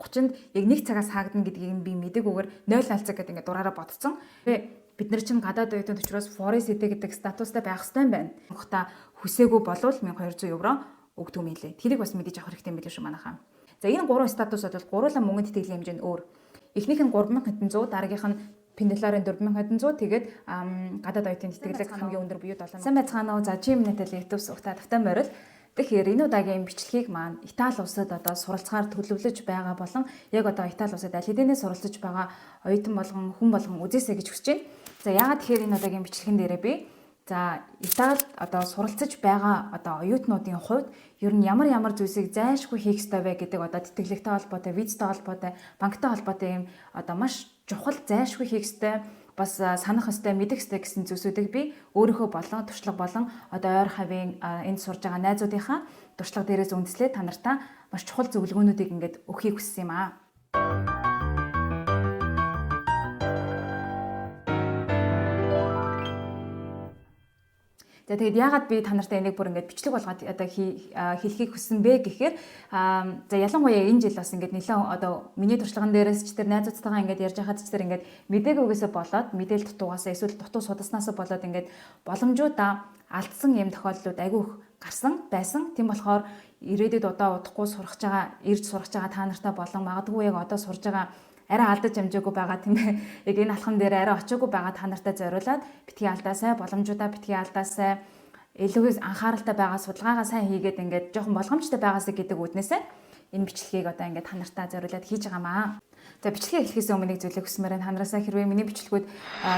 30-нд яг 1 цагаас хаагдана гэдгийг нь би мэдэггүйгээр 0 цаг гэдэг ингээд дураараа бодсон. Бид нар чинь гадаад оюутнууд учраас Forest гэдэг статустай байх хэрэгтэй юм байна. Та хүсээгүй болвол 1200 евро өгдөг юм лээ. Тэрийг бас мэдээж авах хэрэгтэй юм билээ шүү манайхаа. За энэ 3 статусууд бол гуруула мөнгөнд итгэлийн хэмжээ нь өөр. Эхнийх нь 3100, дараагийнх нь Пенделарын 4100, тэгээд гадаад оюутны тэтгэлэг хамгийн өндөр буюу 7. Сайн байцгаана уу? За Gmail-tel YouTube сухта тавтай морил. Тэгэхээр энэ удаагийн бичлэгийг маань Итали улсад одоо суралцахаар төлөвлөж байгаа болон яг одоо Итали улсад аль хэдийнэ суралцж байгаа оюутан болгон хүн болгон үзээсэй гэж хүсэж байна. За яагаад тэгэхээр энэ удаагийн бичлэгэн дээрээ би Италид одоо суралцж байгаа одоо оюутнуудын хувьд ер нь ямар зүйлсийг зайлшгүй хийх ёстой вэ гэдэг одоо тэтгэлэгтэй холбоотой, визтэй холбоотой, банктай холбоотой юм одоо маш чухал зайлшгүй хийх ёстой бас санах ёстой, мэдэх ёстой гэсэн зүйлсүүдийг би өөрийнхөө болон туршлага болон одоо ойр хавийн энд сурж байгаа найзуудынхаа туршлага дээрээс үндэслээд та нартаа маш чухал зөвлөгөөнүүдийг ингээд өгөхийг хүссэн юм аа. За тэгээд яагаад би та нартай энийг бүр ингээд бичлэг болгоод одоо хэлхийг хүссэн бэ гэхээр за ялангуяа энэ жил бас ингээд нэлээд одоо миний туршлаган дээрээс ч тэр найзуудтайгаа ингээд ярьж байхад ч тэр ингээд мдэггүйгээсээ болоод мэдээлэл дутуугаасаа эсвэл дутуу судаснасаа болоод ингээд боломжуудаа алдсан юм тохиолдлууд айгүй их гарсан байсан. Тийм болохоор ирээдүйд одоо удахгүй ирж сурах байгаа та нартай болон магадгүй яг одоо сурж байгаа арай алдаж амжаагүй байгаа тийм ээ. Яг энэ алхам дээр арай очоогүй байгаа та нартай зориулаад битгий алдаасай, боломжуудаа битгий алдаасай, илүү анхааралтай байгаа судалгаагаа сайн хийгээд ингээд жоохон болгоомжтой байгаасай гэдэг үднээсээ энэ бичлэгийг одоо ингээд та нартай зориулаад хийж байгаамаа. За бичлэгийг эхлэхээс өмнө нэг зүйлийг хүсмээр байна. Танаасаа хэрвээ миний бичлэгүүд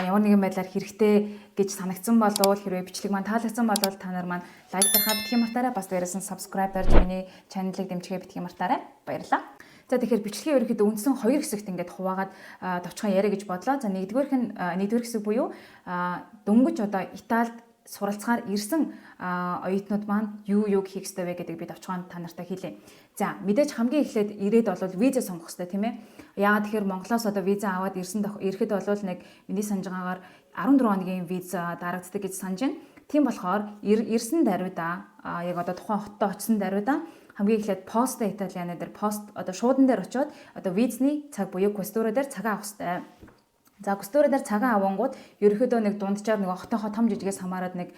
ямар нэгэн байдлаар хэрэгтэй гэж санагдсан болвол хэрвээ бичлэг маань таалагдсан болвол та нар маань лайк дарахаа битгий мартаарай. Бас дээрээс нь subscribe дарж миний чаналыг дэмжихээ битгий мартаарай. Баярлалаа. За тэгэхээр бичлэгийн ерөнхийдөө үндсэн 2 хэсэгт ингээд хуваагаад товчхон яриа гэж бодлоо. За нэгдүгээр хэсэг буюу дөнгөж одоо Италид суралцахаар ирсэн оюутнууд маань юу хийх ёстой вэ гэдэг би товчхон та нартай хэлье. За мэдээж хамгийн эхлээд ирээд бол виза сонгох ёстой тийм ээ. Яагаад тэгэхээр Монголоос одоо виза аваад ирэхэд бол нэг миний санаж байгаагаар 14 хоногийн виза дарагддаг гэж санаж байна. Тийм болохоор ирсэн даруйдаа яг одоо тухайн хоттой очисон даруйдаа хамгийн эхлээд Поста Италиана дээр одоо шуудан дээр очиод одоо визний цаг буюу квестура дээр цагаа авах хэрэгтэй. За квестура дээр цагаа авангууд ерөөхдөө нэг дунджаар нэг хотынхоо том жижигээс хамаарат нэг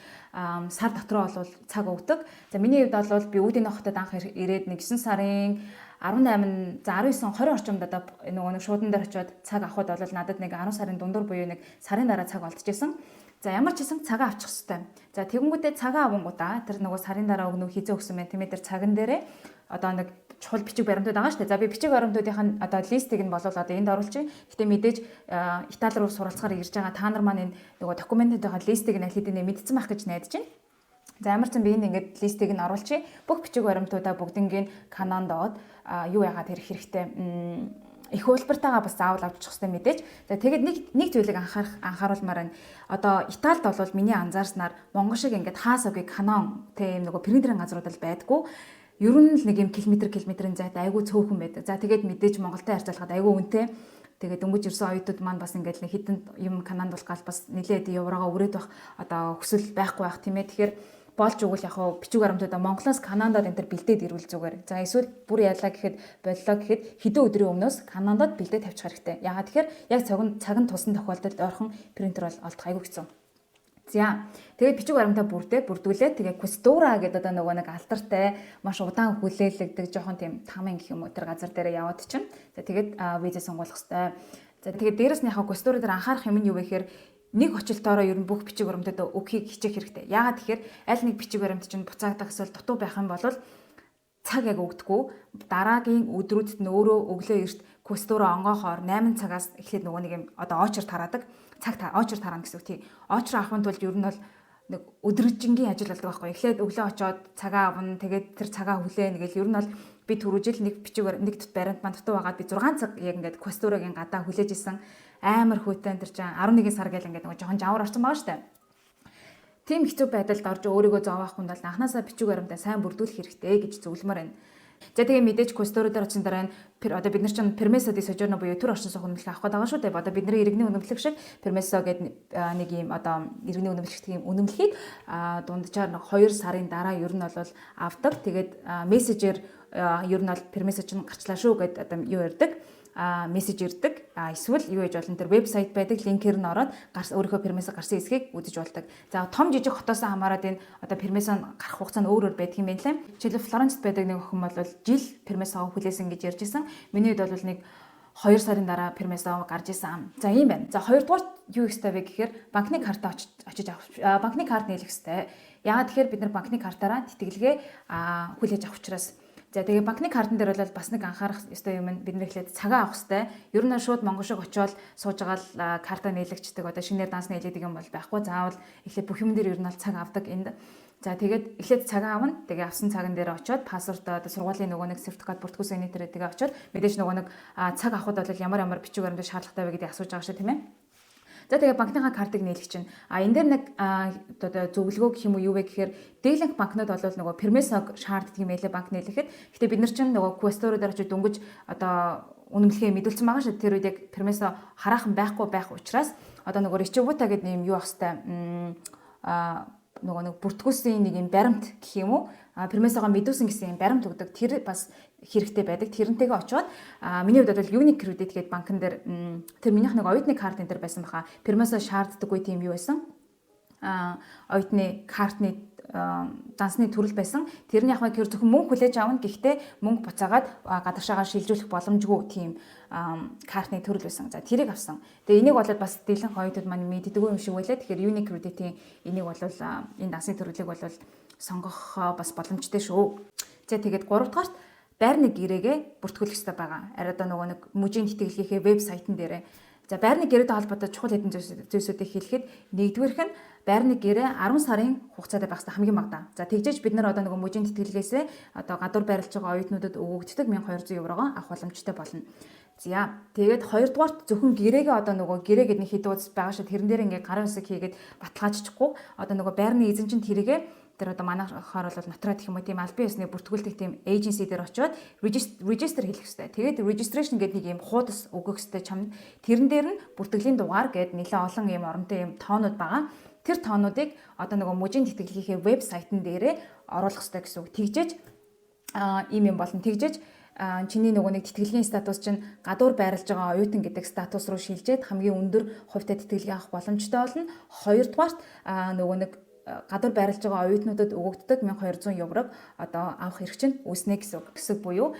сар дотроо бол цаг өгдөг. За миний хувьд бол би үүдийн хотод анх ирээд нэг 9 сарын 18 за 19 20 орчимд одоо нэг шуудан дээр очиод цаг авахд бол надад нэг 10 сарын дундуур буюу нэг сарын дараа цаг олдчихсэн. За ямар ч хэсэн цагаа авчих хэрэгтэй. За тэгэнгүүтээ цагаа авангуудаа тэр нөгөө сарын дараа өгнө хизээ өгсөн байх. Тийм тэр цаган дээрээ одоо нэг чухал бичиг баримтууд байгаа шүү дээ. За би бичиг баримтуудын одоо листийг нь болов одоо энд оруулчих. Гэтэ мэдээж Итали руу суралцахаар ирж байгаа та нар маань энэ нөгөө документуудын листийг нь аль хэдийн мэдсэн байх гэж найдаж байна. За ямар ч юм би энд ингээд листийг нь оруулчих. Бүх бичиг баримтуудаа бүгднийг канондоод юу яагаад хэрэг хэрэгтэй их хөлбөртөйгаа бас заавал авчих хэрэгтэй мэдээж. За тэгээд нэг зүйлийг анхааруулмаар байна. Одоо Италид бол миний анзаарснаар Монгол шиг ингээд хаасагийн канон тийм нөгөө принтерийн газруудад байдгүй. Ер нь л нэг юм километрийн зайд айгүй цөөхөн байдаг. За тэгээд мэдээж Монголтой харьцуулахад айгүй үнэтэй. Тэгээд дөнгөж ирсэн оюутнууд маань бас ингээд нэг хитэн юм канонд болгоод бас нэлээд еврогоо өрөөд байх одоо хүсэл байхгүй байх тийм ээ. Тэгэхээр болж өгвөл яг хаа бичиг баримтуудаа Монголоос Канадад энэ төр бэлдээд ирвэл зүгээр. За эсвэл бүр яалаа гэхэд боллоо гэхэд хэдэн өдрийн өмнөөс Канадад бэлдээд тавьчих хэрэгтэй. Ягаад тэгэхээр яг цаг нь тусан тохиолдолд ойрхон принтер бол олдох айгүй хэцүү. За тэгээд бичиг баримтаа бүрдүүлээд тэгээд квестура гэдэг одоо нөгөө нэг алтартай маш удаан хүлээлгдэг жоохон тийм тамын гэх юм уу тэр газар дээр яваад чинь. За тэгээд виза сонгуулах хэрэгтэй. За тэгээд дээрэс нь яг квестура дээр анхаарах юм нь юу вэ гэхээр нэг очилтоороо ер нь бүх бичиг баримтад өгөхийг хичээх хэрэгтэй. Яагаад тэгэхээр аль нэг бичиг баримт чинь буцаагдах эсвэл дутуу байх юм бол цаг яг өгдөггүй. Дараагийн өдрүүдэд нь өөрөө өглөө эрт квестура онгоохоор 8 цагаас эхлээд нөгөө нэг юм одоо очер тараадаг. Очер тараана гэсэн үг тий. Очер авахын тулд ер нь бол нэг өдрөжингийн ажил болдог байхгүй. Эхлээд өглөө очоод цагаа авна. Тэгээд тэр цагаа хүлээн гэл ер нь бол би түрүүжил нэг баримт маань дутуу байгаад би 6 цаг яг ингээд квестурагийн гадаа хүлээж исэн. Амар хүүтэн тэр чинь 11 сар гэл ингээд нөгөө жоохон жавар орсон байгаа штэ. Тийм хэцүү байдалд орж өөрийгөө зовоохын бол анханасаа бичиг баримтаа сайн бүрдүүлэх хэрэгтэй гэж зөвлөмөр байна. За тэгээ мэдээж квестура дээр очин дараа нь одоо бид нар чинь пермесо ди сожорно буюу төр оршин суух үнэмлэх авах байгаа шүү дээ. Одоо бидний иргэний үнэмлэх шиг пермесо гэдэг нэг юм одоо иргэний үнэмлэх тийм үнэмлэхийг дунджаар 2 сарын дараа ер нь бол авдаг. Тэгээд мессежээр ер нь бол пермисо чинь гарчлаа шүү гэдэг одоо юу ярьдаг мессеж ирдэг. Эсвэл юу гэж болно, тэр вебсайт байдаг, линкээр нь ороод өөрийнхөө пермисо гарсан хэсгийг үзэж болдог. За том жижиг хотоос хамаарат энэ одоо пермисо гарах хугацаа нь өөр өөр байдаг юм байна лээ. Жишээлбэл Флоренцд байдаг нэг охин бол жил пермисо хүлээсэн гэж ярьж исэн. Миний хувьд бол нэг 2 сарын дараа пермисо гарч исэн. За ийм байна. За хоёрдугаар юу ихтэй вэ гэхээр банкны картаа очиж авах, банкны карт нийлэх хэрэгтэй. Яагаад тэгэхээр бид нар банкны картаараа тэтгэлгээ хүлээж авах учраас. За тэгээ банкны картн дээр бол бас нэг анхаарах ёстой юм нь бид нэр ихлээд цагаа авах хэрэгтэй. Ер нь шууд Монгол шиг очиод сууж байгаа л картаа нийлэгчдэг одоо шинээр данс нийлэдэг юм бол байхгүй. Заавал эхлээд бүх юм дээр ер нь бол цаг авдаг энд. За тэгээд эхлээд цагаа авна. Тэгээ авсан цаган дээр очиод пассворд одоо сургуулийн нөгөө нэг сертификат бүртгүүлсэн нэтэрээ тэгээ очиод мэдээж нөгөө нэг цаг авахд бол ямар бичиг баримтаар шаардлагатай вэ гэдгийг асууж байгаа шүү тийм ээ. За тэгээ банкныхаа картыг нийлэх чинь энэ дээр нэг одоо зөвлөгөө гэх юм уу юу вэ гэхээр дээлэнх банкнууд бол нөгөө пермисог шаарддаг юм байлээ банк нийлэхэд. Гэтэ бид нар чинь нөгөө квестороор очиж дөнгөж одоо үнэмлэхээ мэдүүлсэн байгаа шүү. Тэр үед яг пермисо хараахан байхгүй байх учраас одоо нөгөө ричевута гэдэг юм юу ах хэвээр нөгөө нэг бүртгүүлсэн нэг юм баримт гэх юм уу пермисогоо мэдүүлсэн гэсэн юм баримт өгдөг. Тэр бас хэрэгтэй байдаг. Тэрнтэйгээ очиод миний хувьд бол Unique Credit гэдэг банкн дээр тэр минийх нэг оюутны карт энэ төр байсан баха. Пермисо шаарддаггүй тийм юу байсан. Оюутны картны дансны төрөл байсан. Тэр нь яг гэхээр зөвхөн мөнгө хүлээж авна. Гэхдээ мөнгө буцаагаад гадагшаагаар шилжүүлэх боломжгүй тийм картны төрөл байсан. За тэрийг авсан. Тэгээ энийг болоод бас дийлэнх оюутнууд маань мэддэггүй юм шиг байлаа. Тэгэхээр Unique Credit-ийн энийг бол энэ дансны төрлийг бол сонгох бас боломжтой шүү. За тэгээд 3 дугаарт байрны гэрээгээ бүртгүүлэх хэрэгтэй байгаа. Одоо нөгөө нэг мужийн тэтгэлгийнхээ вебсайтн дээрээ. За байрны гэрээтэй холбоотой чухал хэдэн зүйлсүүдийг хэлэхэд нэгдүгээрх нь байрны гэрээ 10 сарын хугацаатай байх хэрэгтэй хамгийн бага. За тэгжээж бид нар одоо нөгөө мужийн тэтгэлгээс одоо гадуур байрлаж байгаа оюутнуудад өгөгддөг 1200 еврогоо авах боломжтой болно. За тэгээд хоёрдугаарт зөвхөн гэрээгээ одоо нөгөө гэрээ гэдэг нэг хэд ууц байгаа шүү. Тэрэн дээр ингээ гарын үсэг хийгээд баталгаажчихгүй. Одоо нөгөө байрны эзэн чинь тэрийгээ тэр одоо манайхаар бол нотрад гэх юм уу тийм аль бие усны бүртгүүлдэг тийм эйженси дээр очиод register хийх хэрэгтэй. Тэгээд registration гэдэг нэг юм хуудас өгөх хэрэгтэй чамд. Тэрэн дээр нь бүртгэлийн дугаар гэдэг нэлээд олон юм оронтой юм тоонууд байгаа. Тэр тоонуудыг одоо нөгөө мужийн тэтгэлгийнхээ вебсайтн дээрээ оруулах хэрэгтэй гэсэн үг. Тэгжээж ийм юм болно. Тэгжээж чиний нөгөө нэг тэтгэлгийн статус чинь гадуур байрлаж байгаа оюутан гэдэг статус руу шилжээд хамгийн өндөр хувьтай тэтгэлгээ авах боломжтой болно. Хоёрдугаарт нөгөө нэг гадуур байрлаж байгаа оюутнуудад өгөгддөг 1200 еврог одоо авах хэрэг чинь үүснэ гэсэн үг. Хэсэг буюу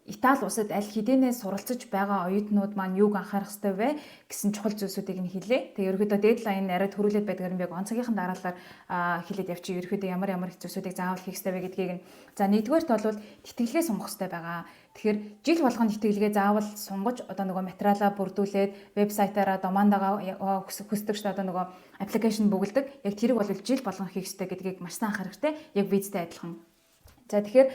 Итали улсад аль хэдийнэ суралцж байгаа оюутнууд маань юуг анхаарах ёстой вэ гэсэн чухал зүйлсүүдийг нь хэлээ. Тэгээ ерөөдөө дедлайн арай төрүүлээд байдаг юм яг он цагийн дараалал хэлээд явчих. Ерөөдөө ямар зүйлсүүдийг заавал хийх ёстой вэ гэдгийг нь. За нэгдүгээрт бол тэтгэлгээ сунгах ёстой байгаа. Тэгэхээр жил болгоно тэтгэлгээ заавал сунгаж одоо нөгөө материалаа бүрдүүлээд вебсайтаараа домандагаа хүсдэг шүү дээ одоо нөгөө аппликейшн бүгэлдэг. Яг тэрийг бол жил болгон хийх ёстой гэдгийг маш сайн анхаарах хэрэгтэй. Яг визтэй адилхан. За тэгэхээр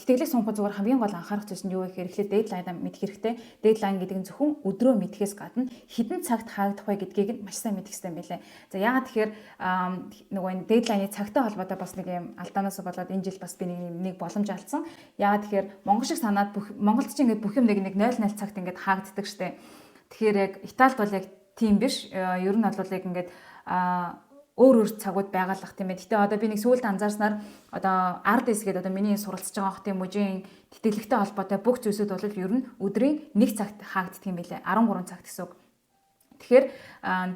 тэтгэлэг сунгах зүгээр хамгийн гол анхаарах зүйл нь юу вэ гэхээр эхлээд дедлайнаа мэдэх хэрэгтэй. Дедлайн гэдэг нь зөвхөн өдрөө мэдхээс гадна хэдэн цагт хаагдах вэ гэдгийг маш сайн мэдэх хэрэгтэй юм билээ. За яагаад тэгэхээр нөгөө энэ дедлайны цагтай холбоотой бас нэг юм алдаанаас болоод энэ жил бас би нэг боломж алдсан. Яагаад тэгэхээр монгол шиг санаад Монголд ч ингээд бүх юм нэг 00 цагт ингээд хаагддаг штэ. Тэгэхээр яг Италид бол яг тийм биш. Ер нь бол яг ингээд өөр цагууд байгалах тийм ээ. Гэтэ одоо би нэг сүүлд анзаарснаар одоо RDS гэдэг одоо миний суралцж байгаа хөх тийм мужийн тэтгэлэгтэй холбоотой бүх зүйлсүүд бол ер нь өдрийн 1 цагт хаагддаг юм билээ. 13 цагт гэсэн үг. Тэгэхээр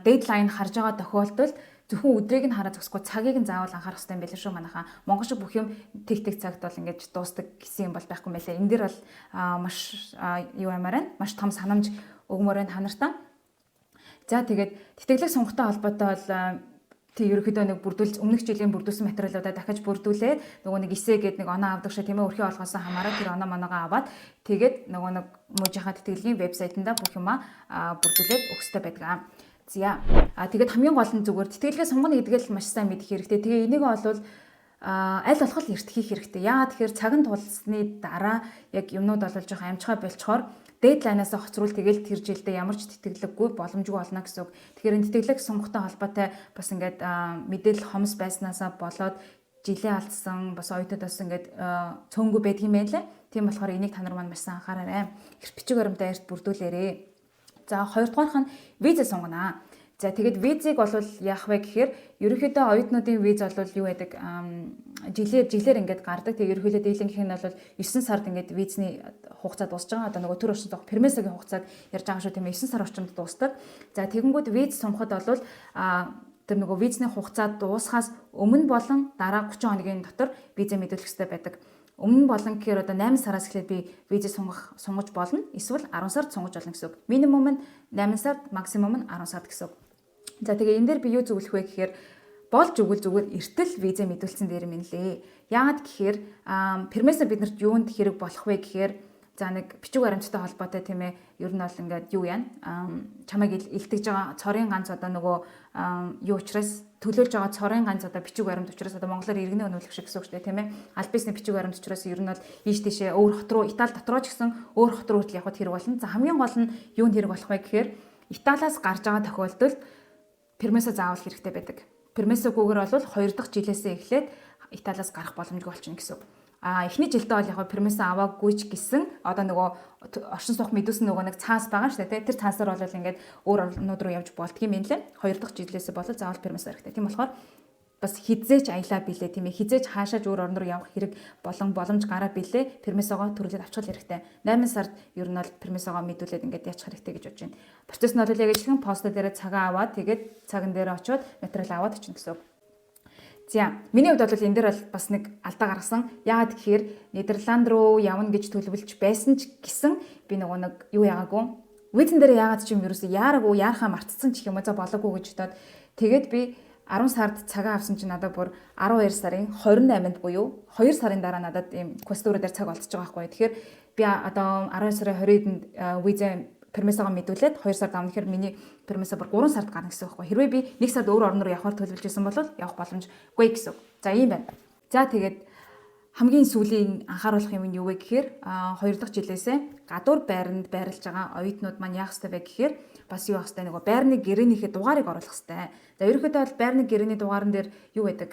дедлайн харж байгаа тохиолдолд зөвхөн өдрийг нь хараад зогсохгүй цагийг нь заавал анхаарах хэрэгтэй юм билээ шүү манайхаа. Монгол шиг бүх юм тэг цагт бол ингэж дуустдаг гэсэн юм бол байхгүй мэлээ. Энэ дэр бол маш юу аймаар байна. Маш том санамж өгмөр байна та нартаа. За тэгээд тэтгэлэг сунгахтай холбоотой бол тэг ерөөхдөө нэг өмнөх жилийн бүрдүүлсэн материалуудаа дахиж бүрдүүлээд нөгөө нэг эсэ гэдэг нэг оноо авдаг шээ тийм ээ өрхий олгоосоо хамаараа тэр оноо моноогоо аваад тэгээд нөгөө нэг мужийнхаа тэтгэлгийн вебсайтанда бүх юмаа бүрдүүлээд өгөх хэрэгтэй байдаг. За тэгээд хамгийн гол нь зүгээр тэтгэлгээ сунгана гэдгийг маш сайн мэдэх хэрэгтэй. Тэгээ энийг бол аль болох эрт хийх хэрэгтэй. Яагаад тэгэхээр цаган тулсны дараа яг юмнууд бол жоохон амжихаа болчхоор дедлайнаас хоцруул тэгэл тэр жилдээ ямар ч тэтгэлэггүй боломжгүй болно гэсэн үг. Тэгэхээр энэ тэтгэлэг сунгахтай холбоотой бас ингээд мэдээлэл хомс байснаасаа болоод жилээ алдсан бас оюутнуудаас ингээд цөөнгүй байдаг юм байна лээ. Тийм болохоор энийг та нар маань маш сайн анхаараарай. Их бичиг баримтаа эрт бүрдүүлээрэй. За хоёрдугаарх нь виза сунгана. За тэгээд визийг бол яах вэ гэхээр ерөнхийдөө оюутнуудын виз бол юу байдаг жилээр ингээд гардаг. Тэгээд ерөнхийдөө дийлэнх нь бол 9 сард ингээд визний хугацаа дуусж байгаа. Одоо нөгөө төр орчинд пермесогийн хугацааг ярьж байгаа шүү тийм ээ 9 сар орчимд дуусдаг. За тэгэнгүүт виз сумахад бол тэр нөгөө визний хугацаа дуусахаас өмнө болон дараа 30 хоногийн дотор виза мэдүүлэх хэрэгтэй байдаг. Өмнө болон гэхээр одоо 8 сараас эхлээд би виз сунгаж болно. Эсвэл 10 сард сунгаж болно гэсэн үг. Минимум нь 8 сард, максимум нь 10 сард гэсэн үг. За тэгээ энэ дээр би юу зөвлөх вэ гэхээр болж өгвөл зүгээр эртэл виза мэдүүлсэн дээр юм лээ. Яагаад гэхээр пермесо биднэрт юунд хэрэг болох вэ гэхээр за нэг бичиг баримттай холбоотой тийм ээ ер нь бол ингээд юу яана чамайг илтгэж байгаа цорын ганц одоо нөгөө юу учраас төлөөлж байгаа цорын ганц одоо бичиг баримт учраас одоо монголоор иргэнэ өнүүлэх шиг гэсэн үг шүү дээ тийм ээ аль бисний бичиг баримт учраас ер нь бол ийш тийшээ өөр хот руу Итали дотроо ч гэсэн өөр хот руу хүртэл явахд хэрэг болно. За хамгийн гол нь юунд хэрэг болох вэ гэхээр Италиас гарч байгаа тохиолдолд пермесо заавал хэрэгтэй байдаг. Пермесогүйгээр бол 2 дахь жилээсээ эхлээд Италиас гарах боломжгүй болчихно гэсэн үг. Эхний жилдээ бол яг пермесо аваагүй ч гэсэн одоо нөгөө оршин суух мэдүүлсэн нөгөө нэг цаас байгаа шүү дээ. Тэр цаасаар бол ингээд өөр орнууд руу явж болдгийм юм лээ. 2 дахь жилээсээ болол заавал пермесо хэрэгтэй. Тийм болохоор бас хизээч аялаа билээ тийм ээ. Хизээч хаашааж өөр орн руу явах хэрэг боломж гараа билээ. Пермесогоо төрүүлээд авчих хэрэгтэй. 8 сард ер нь бол пермесогоо мэдүүлээд ингээд яачих хэрэгтэй гэж бодож байна. Процесс нь бол яг ижилхэн пост дээр цагаа аваад тэгээд цаган дээр очиод материал аваад очих гэсэн үг. За миний хувьд бол энэ дээр бол бас нэг алдаа гаргасан. Яагаад гэхээр Нидерланд руу явна гэж төлөвлөж байсан ч гэсэн би нөгөө нэг юу яагаагүй. Визэн дээр яагаад ч юм ерөөсөө яараагүй яарахаа мартцсан ч юм уу за болоогүй гэж бодоод тэгээд би 10 сард цагаа авсан чинь надад бүр 12 сарын 28-нд буюу 2 сарын дараа надад ийм квестурээр цаг олдож байгаа байхгүй. Тэгэхээр би одоо 12 сарын 20-нд виза пермесогоо мэдүүлээд 2 сард авна гэхээр миний пермесо бүр 3 сард гарна гэсэн үг байхгүй. Хэрвээ би 1 сард өөр орн руу явахаар төлөвлөж байсан бол явах боломжгүй гэсэн үг. За ийм байна. За тэгээд хамгийн сүүлийн анхааруулах юм нь юу вэ гэхээр 2 дахь жилээсээ гадуур байранд байрлаж байгаа оюутнууд маань яах ёстой вэ гэхээр бас юу авах ёстой нөгөө байрны гэрээнийхээ дугаарыг оруулах ёстой. За ерөнхийдөө бол байрны гэрээний дугаарн дээр юу байдаг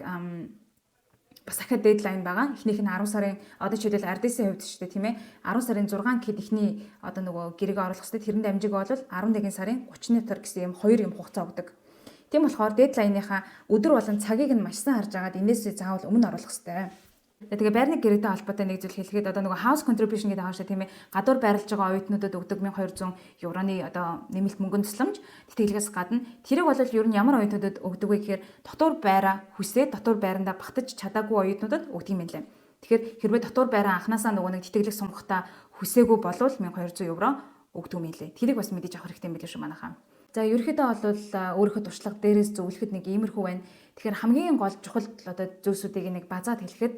бас дахиад дедлайн байгаа. Эхнийх нь 10 сарын одоо жишээлбэл RDS-ийн хувьд шүү дээ тийм ээ. 10 сарын 6 гэхэд эхний одоо нөгөө гэрээг оруулах хэрэгтэй. Тэрэн дамжиг бол 11 сарын 30-ны гэсэн юм хоёр юм хугацаа өгдөг. Тийм болохоор дедлайныхаа өдөр болон цагийг нь маш сайн харж агаад энэс заавал өмнө оруулах хэрэгтэй. Тэгээ байрны гэрээтэй холбоотой нэг зүйл хэлэхэд одоо нөгөө house contribution гэдэг аашаа тийм ээ гадуур байрлаж байгаа оюутнуудад өгдөг 1200 евроны одоо нэмэлт мөнгөнд тусламж тэтгэлгээс гадна тэрийг бол ер нь ямар оюутнуудад өгдөг вэ гэхээр дотор байраа хүсээд дотор байрандаа багтаж чадаагүй оюутнуудад өгдөг юм байна. Тэгэхээр хэрвээ дотор байраа анханасаа нөгөө нэг тэтгэлэг сунгахтаа хүсээгүй болвол 1200 евро өгдөг юм лээ. Тэрийг бас мэдээж авах хэрэгтэй юм билээ шүү манайхаа. За ерөнхийдөө бол өөрийнхөө туршлага дээрээс зөвлөхөд нэг иймэрхүү байна. Тэгэхээр хамгийн гол чухал одоо зүйлсүүдийг нэг базаад хэлэхэд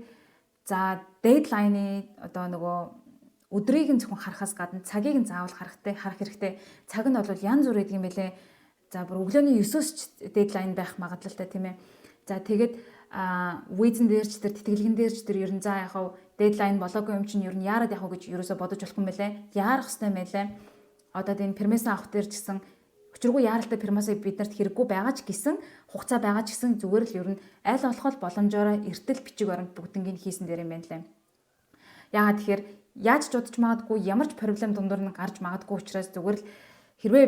за дедлайны одоо нөгөө өдрийг нь зөвхөн харахаас гадна цагийг нь заавал харах хэрэгтэй. Цаг нь бол янз бүр гэдэг юм бэлээ. За бүр өглөөний 9-өөс ч дедлайн байх магадлалтай тийм ээ. За тэгээд визэн дээр ч тэр тэтгэлгэн дээр ч тэр ер нь за яхав дедлайн болоогүй юм чинь ер нь яарад явах гэж ерөөсө бодож болох юм бэлээ. Яарах хэрэгтэй мэлээ. Одоо энэ пермесо авах дээр ч гэсэн учиргүй яаралтай пермесо биднэрт хэрэггүй байгаа ч гэсэн хугацаа байгаа ч гэсэн зүгээр л ер нь аль болох боломжоор эртэл бичиг баримт бүгднийг хийсэн дээр юм байна лээ. Яагаад тэгэхээр яаж ч удаж магадгүй ямар ч проблем дундуур нь гарч магадгүй учраас зүгээр л хэрвээ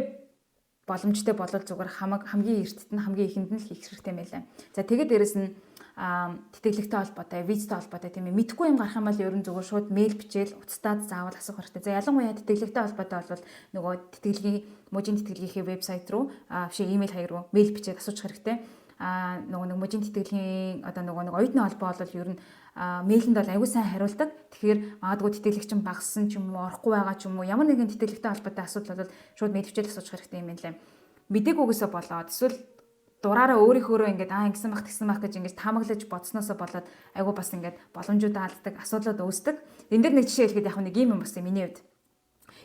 боломжтой болол зүгээр хамгийн эртэт нь хамгийн ихэнд нь л хийх хэрэгтэй юм байна. За тэгээд дээрэс нь тэтгэлэгтэй холбоотой, визтэй холбоотой тийм ээ мэдхгүй юм гарах юм бол ер нь зүгээр шууд мэйл бичээл уцтаад заавал асуух хэрэгтэй. За ялангуяа тэтгэлэгтэй холбоотой бол нөгөө тэтгэлгийн мужийн тэтгэлгийнхээ вебсайт руу биш имэйл хаяг руу мэйл бичээд асуучих хэрэгтэй. Нөгөө нэг мужийн тэтгэлгийн одоо нөгөө нэг оюутны холбоо бол ер нь мэйлэнд бол аягүй сайн хариулдаг. Тэгэхээр магадгүй тэтгэлэгч нь багассан ч юм уу, орохгүй байгаа ч юм уу, ямар нэгэн тэтгэлэгтэй холбоотой асуудал бол шууд мэйл бичээд асуучих хэрэгтэй юм байна лээ. Мдэггүйгээсээ болоод эсвэл дураараа өөрийнхөөрөө ингээд ингэсэн байх тэгсэн байх гэж ингээд таамаглаж бодсноосоо болоод айгүй бас ингээд боломжуудаа алддаг, асуудлууд үүсдэг. Энд дээр нэг жишээ хэлэхэд яг нэг юм бас миний хувьд.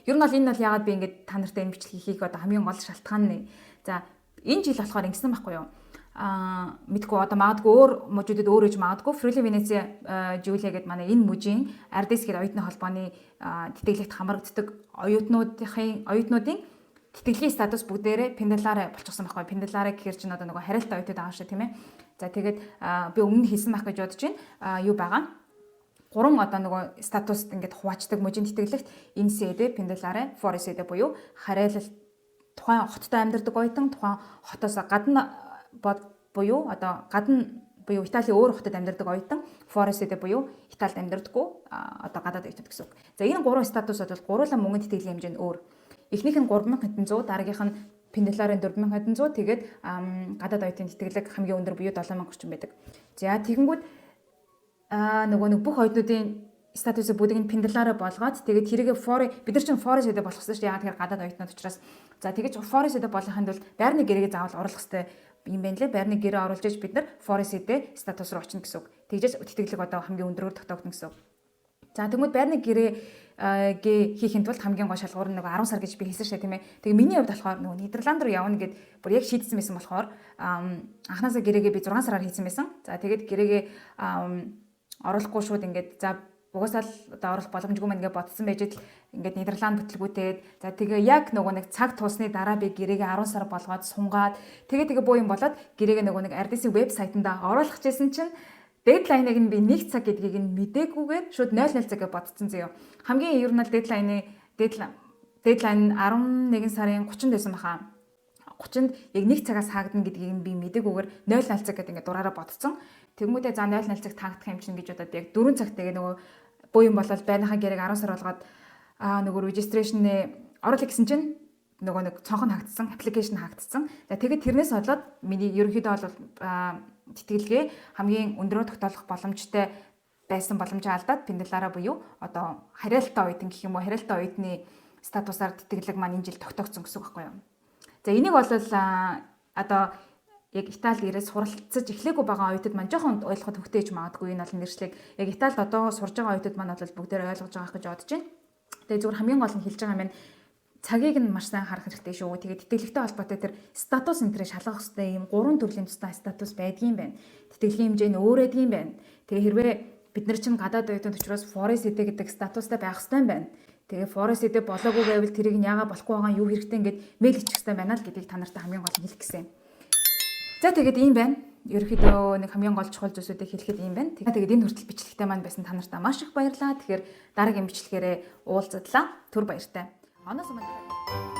Ер нь бол энэ бол яагаад би ингээд та нартай энэ бичлэг хийхийг одоо хамгийн гол шалтгаан нь. За энэ жил болохоор ингэсэн байхгүй юу? Мэдгүй одоо магадгүй өөр мужуудад өөр үж магадгүй Фриули Венеце Жулия гэдэг манай энэ мужийн RDS гэдэг оюутны холбооны тэтгэлэгт хамрагддаг оюутнуудын тэтгэлгийн статус бүгдээрээ пендалаараа болчихсон байхгүй. Пендалаараа гэхэр чинь одоо нөгөө хариалт оюутнууд байгаа шүү тийм ээ. За тэгээд би өмнө хэлсэн байх гэж бодож байна. Юу байгаа? 3 одоо нөгөө статуст ингээд хуваачдаг мужийн тэтгэлэгт инсэдэ, пендалаараа, форесэдэ буюу хариалт тухайн хотод амьдардаг оюутан, тухайн хотоос гадна буюу одоо гадна буюу Италийн өөр хотод амьдардаг оюутан, fuori sede буюу Италид амьдардаггүй одоо гадаад оюутнууд гэсэн үг. За энэ гурван статусууд бол гуруула мөнгөнд итгэлийн хэмжээ нь өөр. Эхнийх нь 3700, дараагийнх нь Пенделарын 4100, тэгээд гадаад оюутны тэтгэлэг хамгийн өндөр буюу 7000 орчим байдаг. За тэгэнгүүт нөгөө бүх оюутнуудын статусыг бүгдийг нь Пенделараа болгоод тэгээд хэрэгээ бид нар чинь fuori sede болох гэсэн шүү дээ. Яагаад тэгэхээр гадаад оюутнууд учраас. За тэгэж fuori sede болохын тулд байрны гэрээгээ заавал оруулах хэрэгтэй юм байна лээ. Байрны гэрээ оруулж иж бид нар fuori sede статус руу очно гэсэн үг. Тэгжээс тэтгэлэг одоо хамгийн өндөрөөр тогтоогдно гэсэн үг. За тэгмүүд байрны гэрээ хийхин тулд хамгийн гол шалгуур нь нөгөө 10 сар гэж би хэлсэн шээ тийм ээ. Тэгээ миний хувьд болохоор нөгөө Нидерланд руу явна гэд бүр яг шийдсэн байсан болохоор анханасаа гэрээгээ би 6 сараар хийсэн байсан. За тэгээд гэрээгээ оруулахгүй шууд ингээд за угаасаа л одоо оруулах боломжгүй мэн гэж бодсон байж л ингээд Нидерланд бүтлгүүтээд за тэгээ яг нөгөө нэг цаг туусны дараа би гэрээгээ 10 сар болгоод сунгаад тэгээ буу юм болоод гэрээгээ нөгөө нэг RDC вебсайтанда оруулах гэсэн чинь дедлайныг нь би 1 цаг гэдгийг нь мдэггүйгээр шууд 00 цаг гэж бодсон зөө. Хамгийн ер нь л дедлайн 11 сарын 30-нд байсан баха. 30-нд яг 1 цагаас хаагдана гэдгийг нь би мдэггүйгээр 00 цаг гэдэг ингээд дураараа бодсон. Тэгмүүдээ за 00 цаг таагдах юм чинь гэж бодоод яг 4 цагт тэгээ нөгөө буу юм болол байрныхаа гэрээг 10 сар болгоод нөгөө registration-ээ оруулах гэсэн чинь нөгөө нэг цонх нь хаагдсан, application хаагдсан. За тэгээд тэрнээс болоод миний ерөнхийдөө бол тэтгэлгээ хамгийн өндөрөөр тогтоолох боломжтой байсан боломжоо алдаад Пенделараа буюу одоо хариалтай оюутан гэх юм уу хариалтай оюутны статусаар тэтгэлэг маань энэ жил тогтоогдсон гэсэн үг байхгүй юу. За энийг бол одоо яг Италид ирээд суралцаж эхлэегүй байгаа оюутнууд маань жоохон ойлгоход хөвтэйж магадгүй энэ бол нэршлиг. Яг Италид одоо сурж байгаа оюутнууд маань бол бүгдээр ойлгож байгаа гэж бодож байна. Тэгээ зүгээр хамгийн гол нь хэлж байгаа юм цагийг нь маш сайн харах хэрэгтэй шүү. Тэгээд тэтгэлэгтэй холбоотой тэр статус энтрээ шалгах хэрэгтэй юм 3 төрлийн тусдаа статус байдгийн байна. Тэтгэлийн хэмжээ нь өөр байдгийн байна. Тэгээ хэрвээ бид нар чинь гадаад оюутнууд учраас fuori sede гэдэг статустай байх хэрэгтэй байна. Тэгээ fuori sede болоогүй байвал тэрийг нь яагаад болохгүй байгаа юу хэрэгтэй ингээд мэйл хийчих хэрэгтэй байна л гэдгийг та нартай хамгийн гол нь хэлэх гэсэн. За тэгээд ийм байна. Ерөнхийдөө нэг хамгийн гол чухал зүйлсүүдийг хэлэхэд ийм байна. Тэгээд энэ хүртэл бичлэгтэй маань байсан та нартай маш их баярлалаа. Тэгэхээр дараагийн бичлэгээрээ уулзтлаа. Түр баяртай. Оноос өмнө